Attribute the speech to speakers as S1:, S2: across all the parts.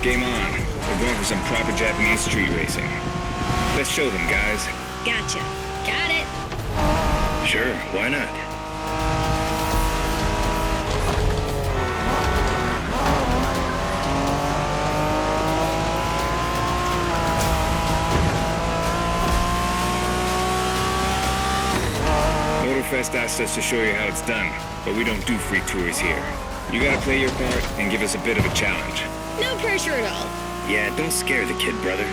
S1: Game on. We're going for some proper Japanese street racing. Let's show them, guys.
S2: Gotcha. Got it.
S1: Sure, why not? Motorfest asked us to show you how it's done, but we don't do free tours here. You gotta play your part and give us a bit of a challenge.
S2: No pressure at all.
S1: Yeah, don't scare the kid, brother.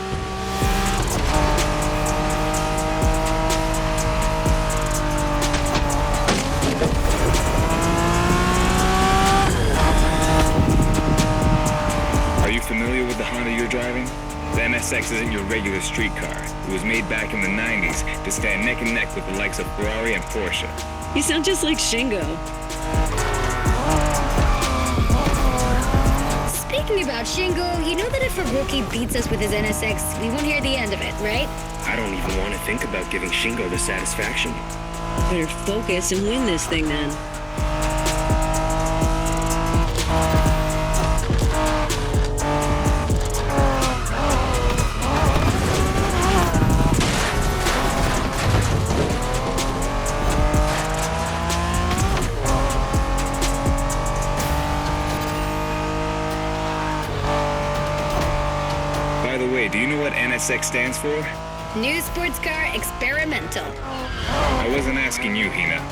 S1: Are you familiar with the Honda you're driving? The NSX isn't your regular street car. It was made back in the 90s to stand neck and neck with the likes of Ferrari and Porsche.
S2: You sound just like Shingo. Speaking about Shingo, you know that if Faruki beats us with his NSX, we won't hear the end of it, right?
S1: I don't even want to think about giving Shingo the satisfaction.
S2: Better focus and win this thing then.
S1: By the way, do you know what NSX stands for?
S2: New sports car experimental.
S1: I wasn't asking you, Hina.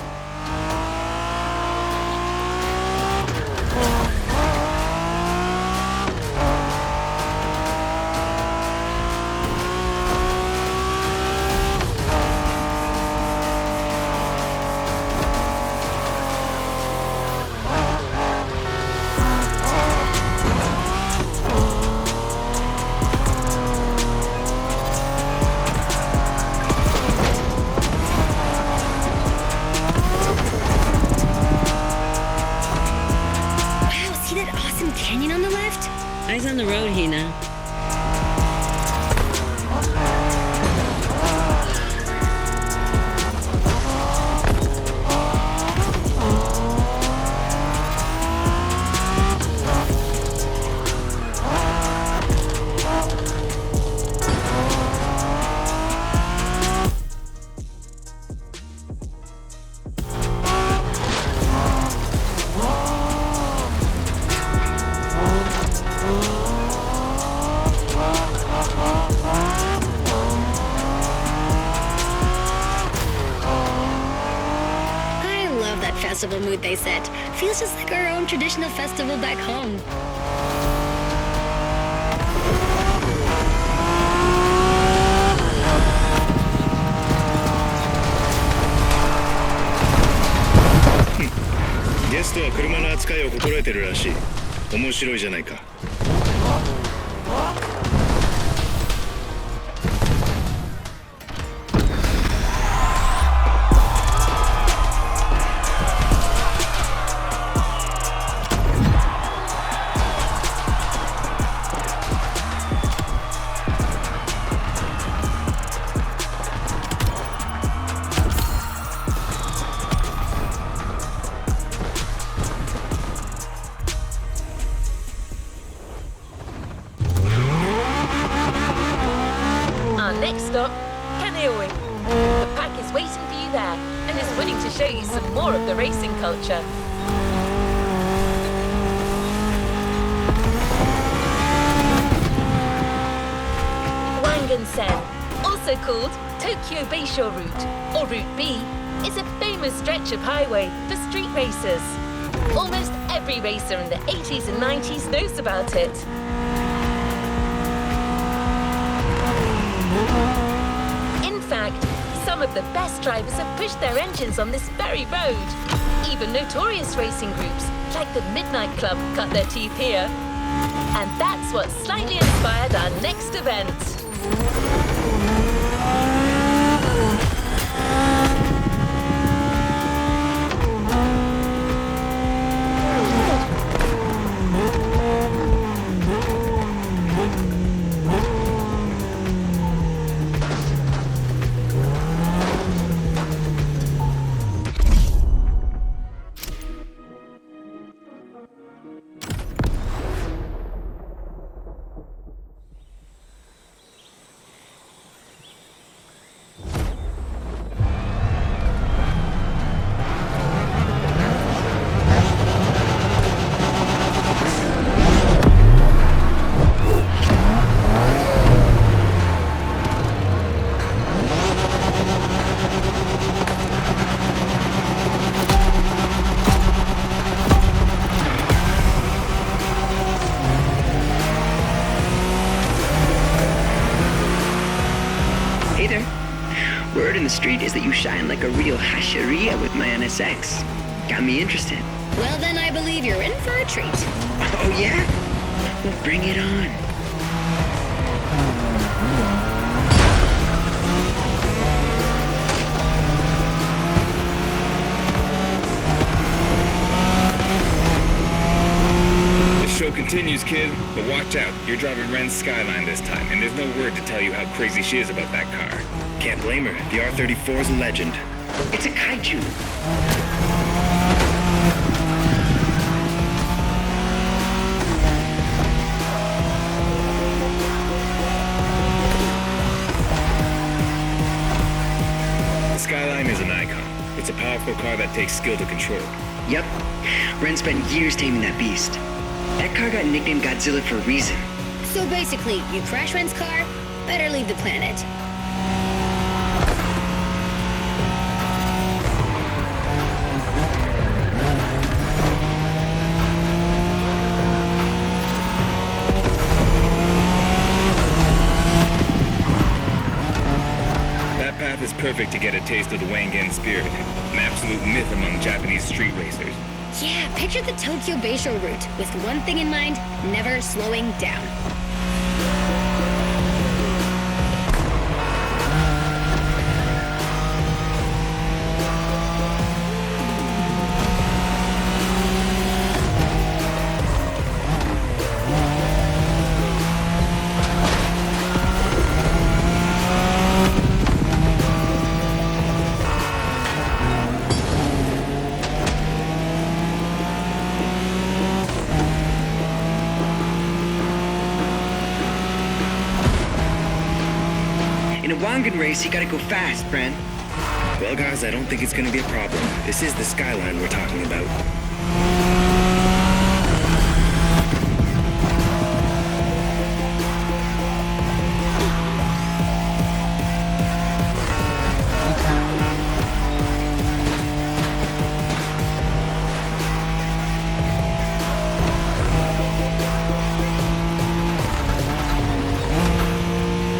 S2: Canyon on the left? Eyes on the road, Hina. Festival mood they set. Feels just like our own traditional festival back home.
S1: Guest は車の扱いを心得てるらしい。面白いじゃないか。
S3: Next stop, Kaneohe. The pack is waiting for you there and is willing to show you some more of the racing culture. Wangan-sen, also called Tokyo Bayshore Route, or Route B, is a famous stretch of highway for street racers. Almost every racer in the 80s and 90s knows about it. In fact, some of the best drivers have pushed their engines on this very road. Even notorious racing groups, like the Midnight Club, cut their teeth here. And that's what slightly inspired our next event.
S4: either. Word in the street is that you shine like a real hasheria with my NSX. Got me interested.
S2: Well, then I believe you're in for a treat.
S4: Oh, yeah? Well, bring it on.
S1: The show continues, kid, but watch out. You're driving Ren's Skyline this time, and there's no word to tell you how crazy she is about that car.
S5: Can't blame her. The R-34 is a legend.
S4: It's a kaiju.
S1: The Skyline is an icon. It's a powerful car that takes skill to control.
S4: Yep. Ren spent years taming that beast. That car got nicknamed Godzilla for a reason.
S2: So basically, you crash Ren's car, better leave the planet.
S1: That path is perfect to get a taste of the Wangan spirit, an absolute myth among Japanese street racers.
S2: Yeah, picture the Tokyo Bayshore route, with one thing in mind, never slowing down.
S4: In a Wangan race, you gotta go fast, Bren.
S5: Well, guys, I don't think it's gonna be a problem. This is the Skyline we're talking about.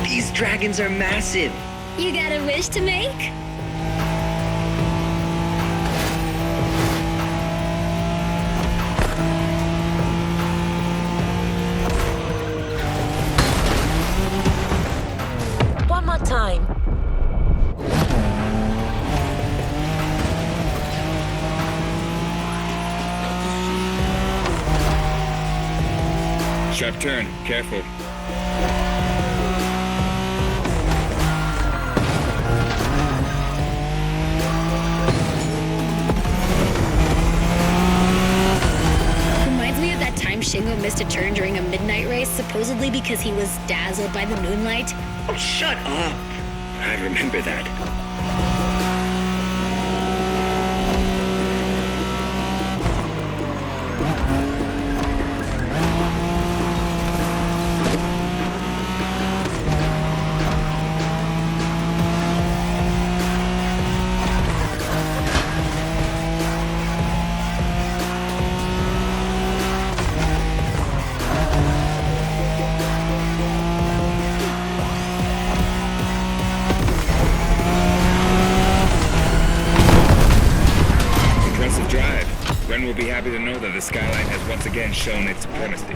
S4: These dragons are massive.
S2: You got a wish to make?
S3: One more time.
S1: Sharp turn, careful.
S2: Reminds me of that time Shingo missed a turn during a midnight race, supposedly because he was dazzled by the moonlight.
S4: Oh, shut up.
S5: I remember that.
S1: Impressive drive. Ren will be happy to know that the Skyline has once again shown its supremacy.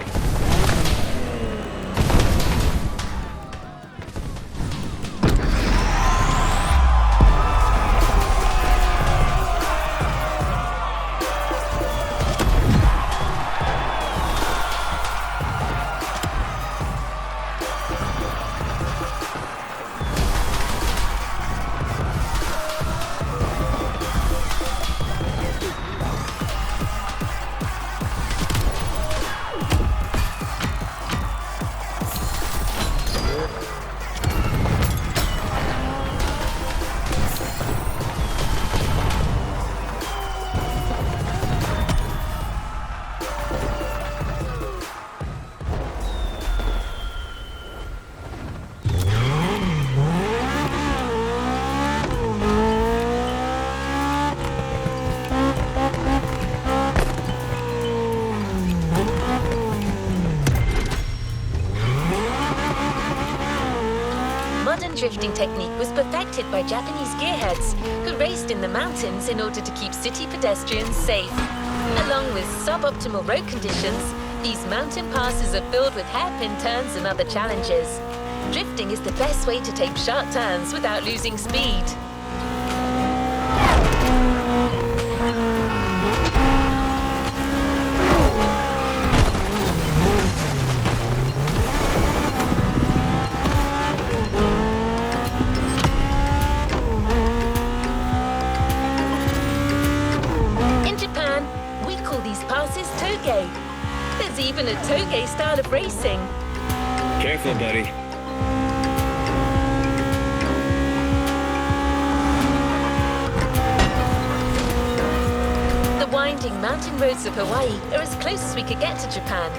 S3: modern drifting technique was perfected by Japanese gearheads who raced in the mountains in order to keep city pedestrians safe. Along with suboptimal road conditions, these mountain passes are filled with hairpin turns and other challenges. Drifting is the best way to take sharp turns without losing speed. In Japan, we call these passes toge. There's even a toge style of racing.
S1: Careful, buddy.
S3: The winding mountain roads of Hawaii are as close as we could get to Japan,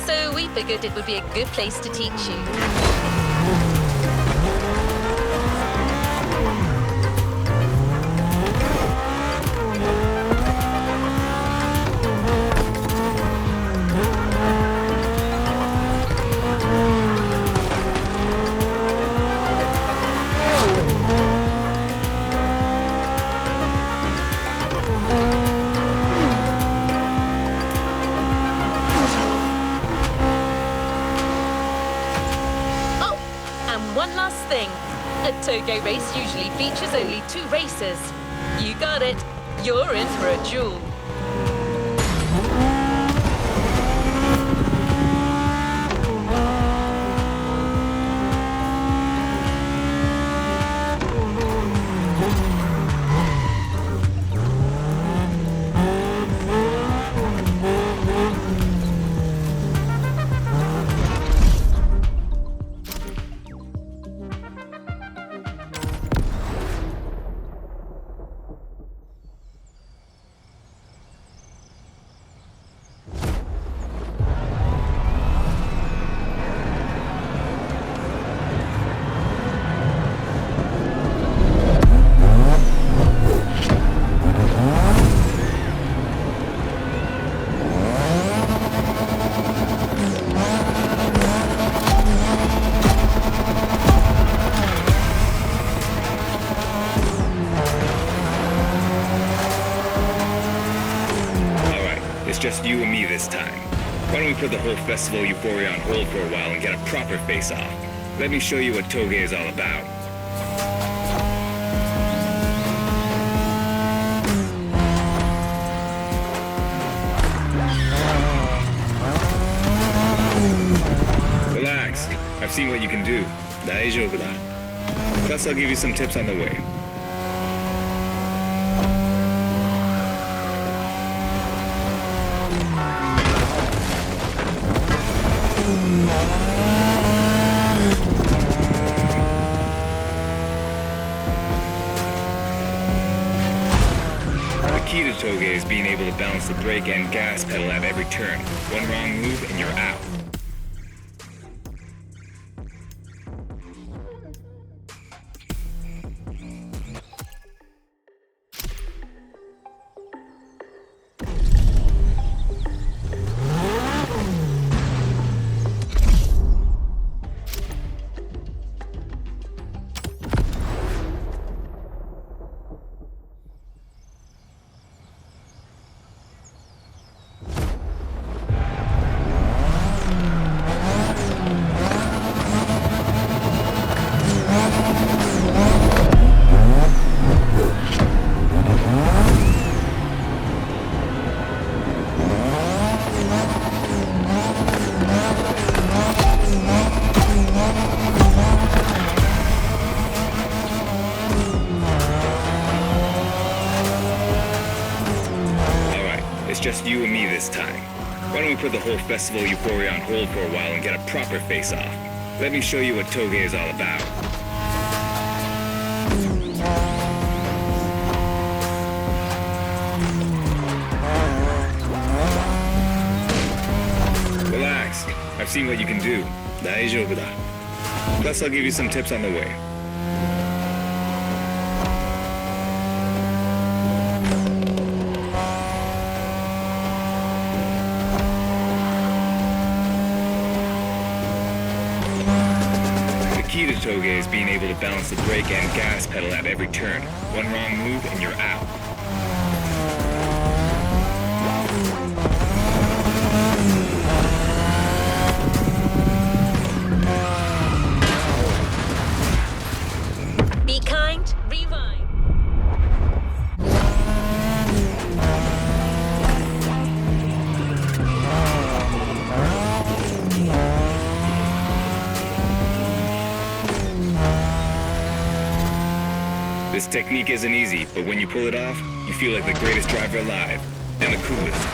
S3: so we figured it would be a good place to teach you. One last thing. A toge race usually features only 2 racers. You got it. You're in for a duel.
S1: It's just you and me this time. Why don't we put the whole festival euphoria on hold for a while and get a proper face-off? Let me show you what toge is all about. Relax. I've seen what you can do. 大丈夫だ. Plus, I'll give you some tips on the way. The key to toge is being able to balance the brake and gas pedal at every turn. One wrong move and you're out. It's just you and me this time. Why don't we put the whole festival euphoria on hold for a while and get a proper face-off? Let me show you what toge is all about. Relax. I've seen what you can do. 大丈夫だ. Plus, I'll give you some tips on the way. The key to Toge is being able to balance the brake and gas pedal at every turn. One wrong move and you're out.
S3: Be kind, rewind.
S1: This technique isn't easy, but when you pull it off, you feel like the greatest driver alive, and the coolest.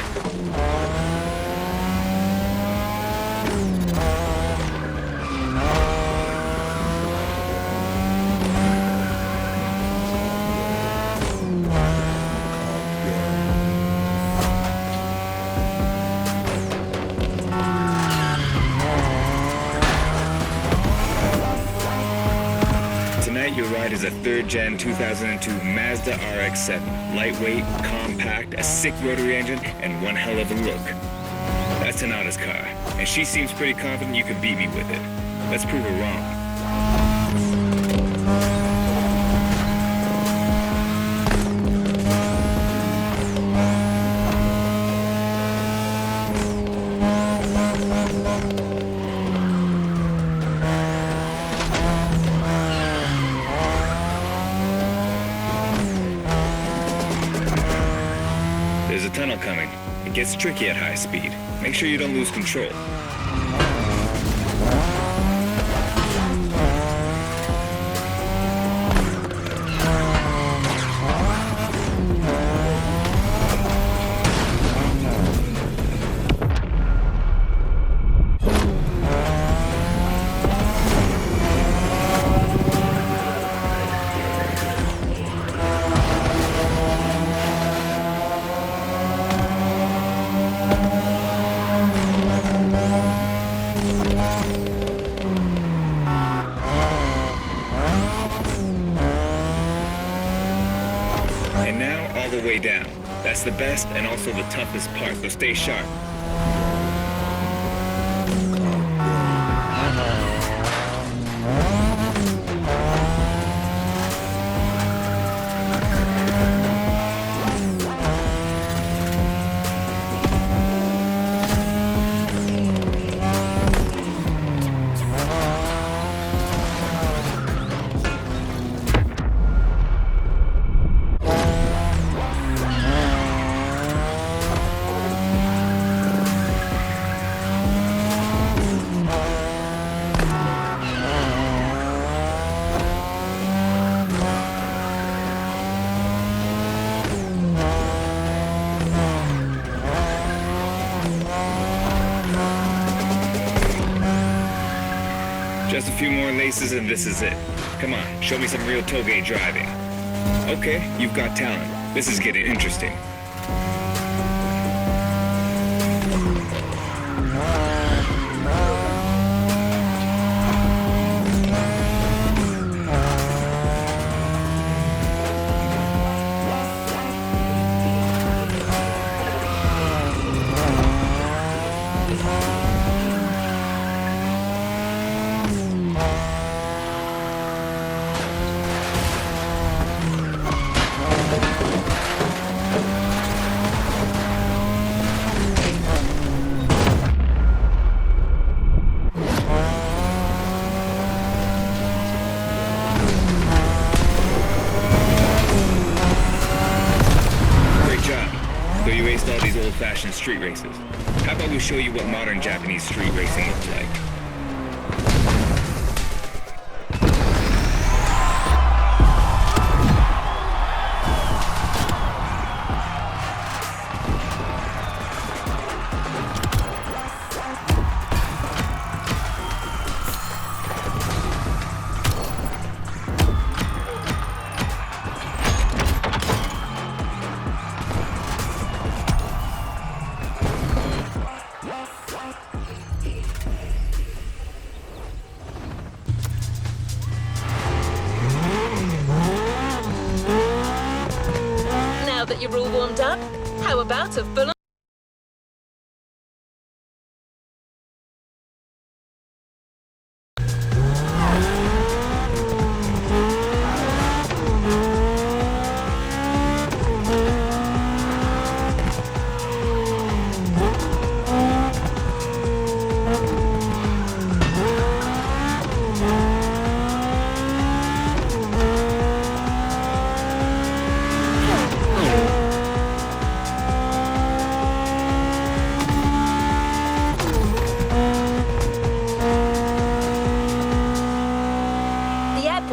S1: Tonight your ride is a 3rd Gen 2002 Mazda RX-7. Lightweight, compact, a sick rotary engine, and one hell of a look. That's Tanada's car, and she seems pretty confident you can beat me with it. Let's prove her wrong. There's a tunnel coming. It gets tricky at high speed. Make sure you don't lose control. And now, all the way down. That's the best and also the toughest part, so stay sharp. Just a few more laces and this is it. Come on, show me some real Toge driving. Okay, you've got talent. This is getting interesting. So you aced all these old-fashioned street races. How about we show you what modern Japanese street racing looks like?
S3: Now that you're all warmed up, how about a full-on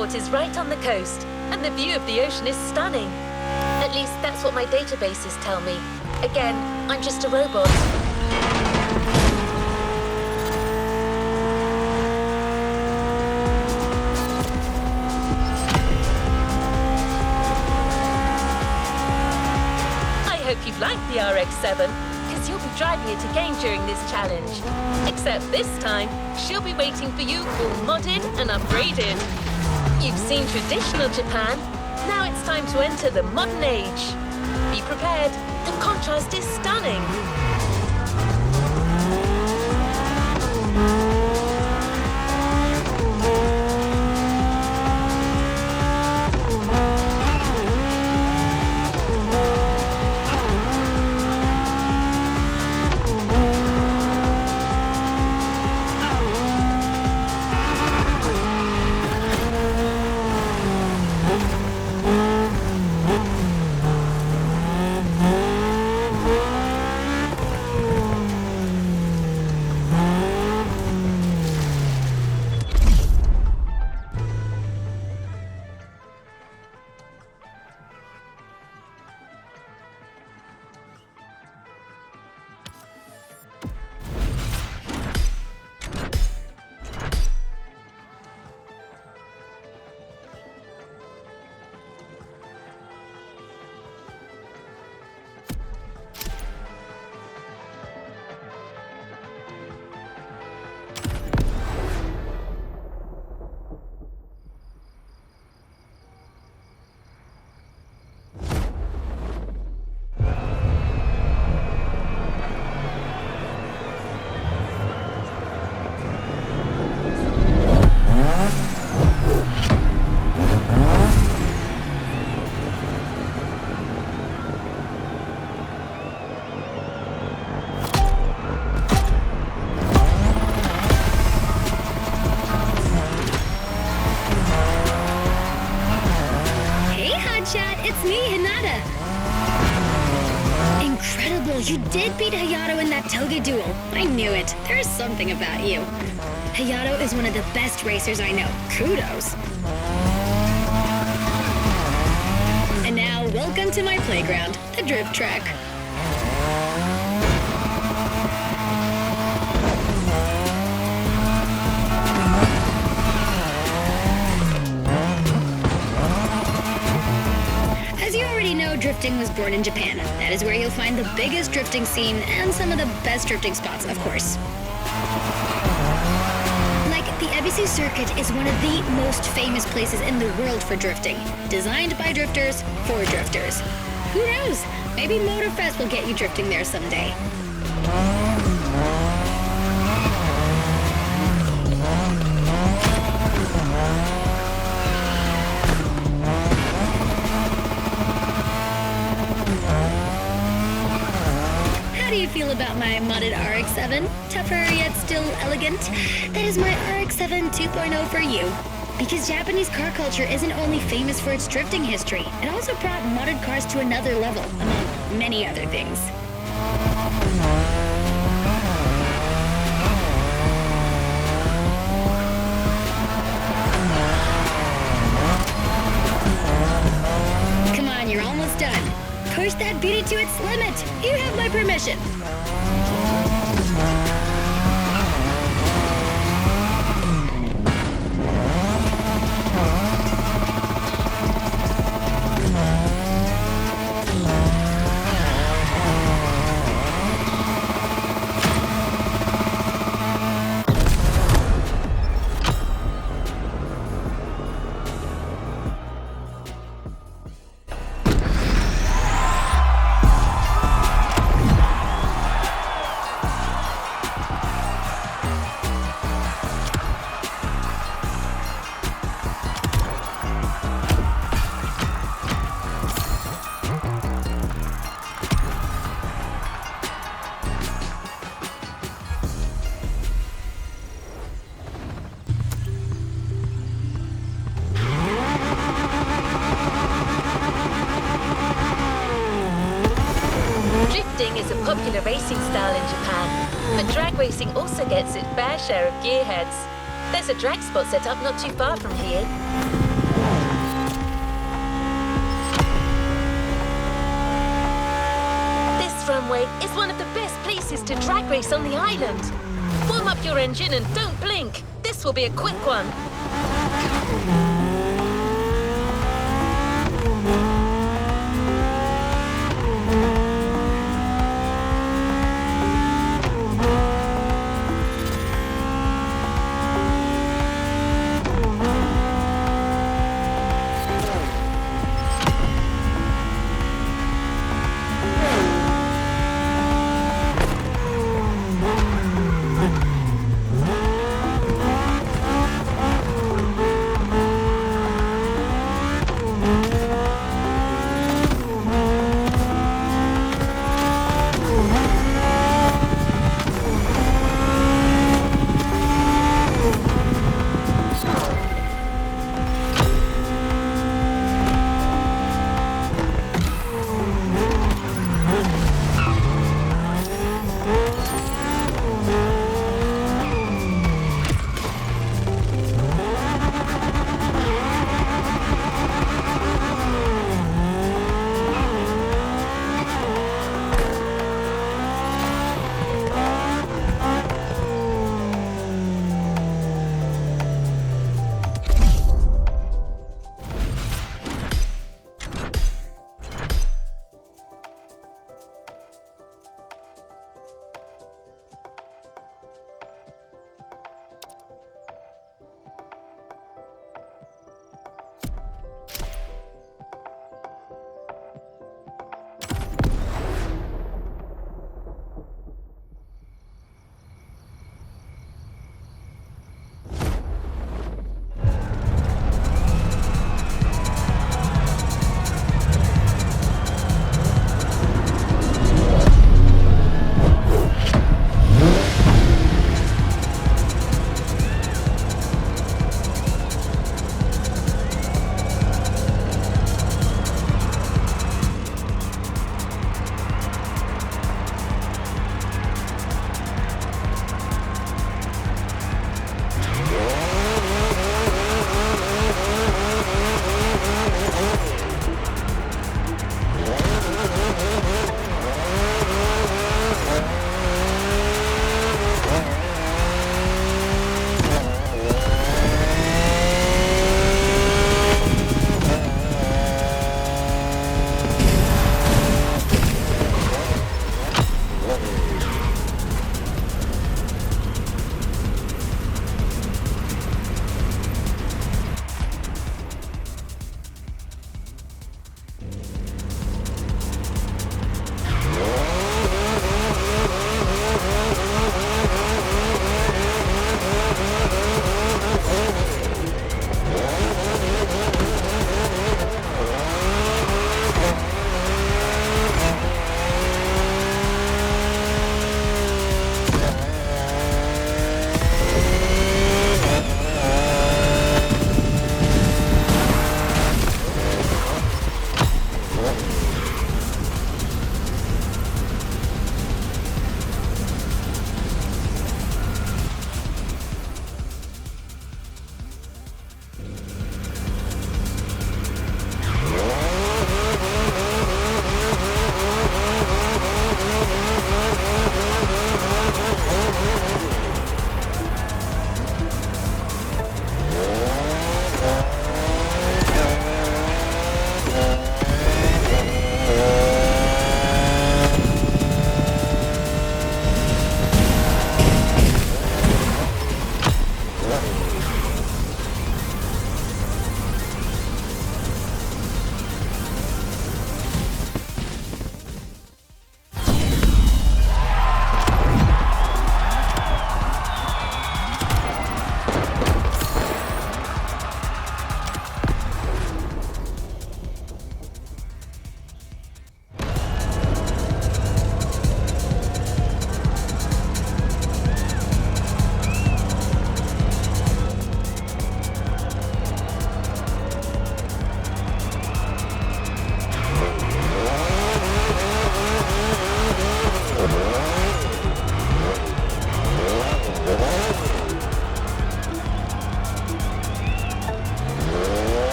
S3: airport is right on the coast, and the view of the ocean is stunning. At least that's what my databases tell me. Again, I'm just a robot. I hope you've liked the RX-7, because you'll be driving it again during this challenge. Except this time, she'll be waiting for you all modded and upgraded. You've seen traditional Japan. Now it's time to enter the modern age. Be prepared. The contrast is stunning.
S2: You did beat Hayato in that toga duel. I knew it. There's something about you. Hayato is one of the best racers I know. Kudos. And now, welcome to my playground, the drift track. As you already know, drifting was born in Japan. That is where you'll find the biggest drifting scene and some of the best drifting spots, of course. Like, the Ebisu Circuit is one of the most famous places in the world for drifting. Designed by drifters, for drifters. Who knows? Maybe Motorfest will get you drifting there someday. How do you feel about my modded RX-7? Tougher yet still elegant? That is my RX-7 2.0 for you. Because Japanese car culture isn't only famous for its drifting history, it also brought modded cars to another level, among many other things. Come on, you're almost done. Push that beauty to its limit. You have my permission. Is a popular racing style in Japan, but drag racing also gets its fair share of gearheads. There's a drag spot set up not too far from here.
S3: This runway is one of the best places to drag race on the island. Warm up your engine and don't blink. This will be a quick one.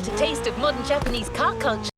S3: a taste of modern Japanese car culture.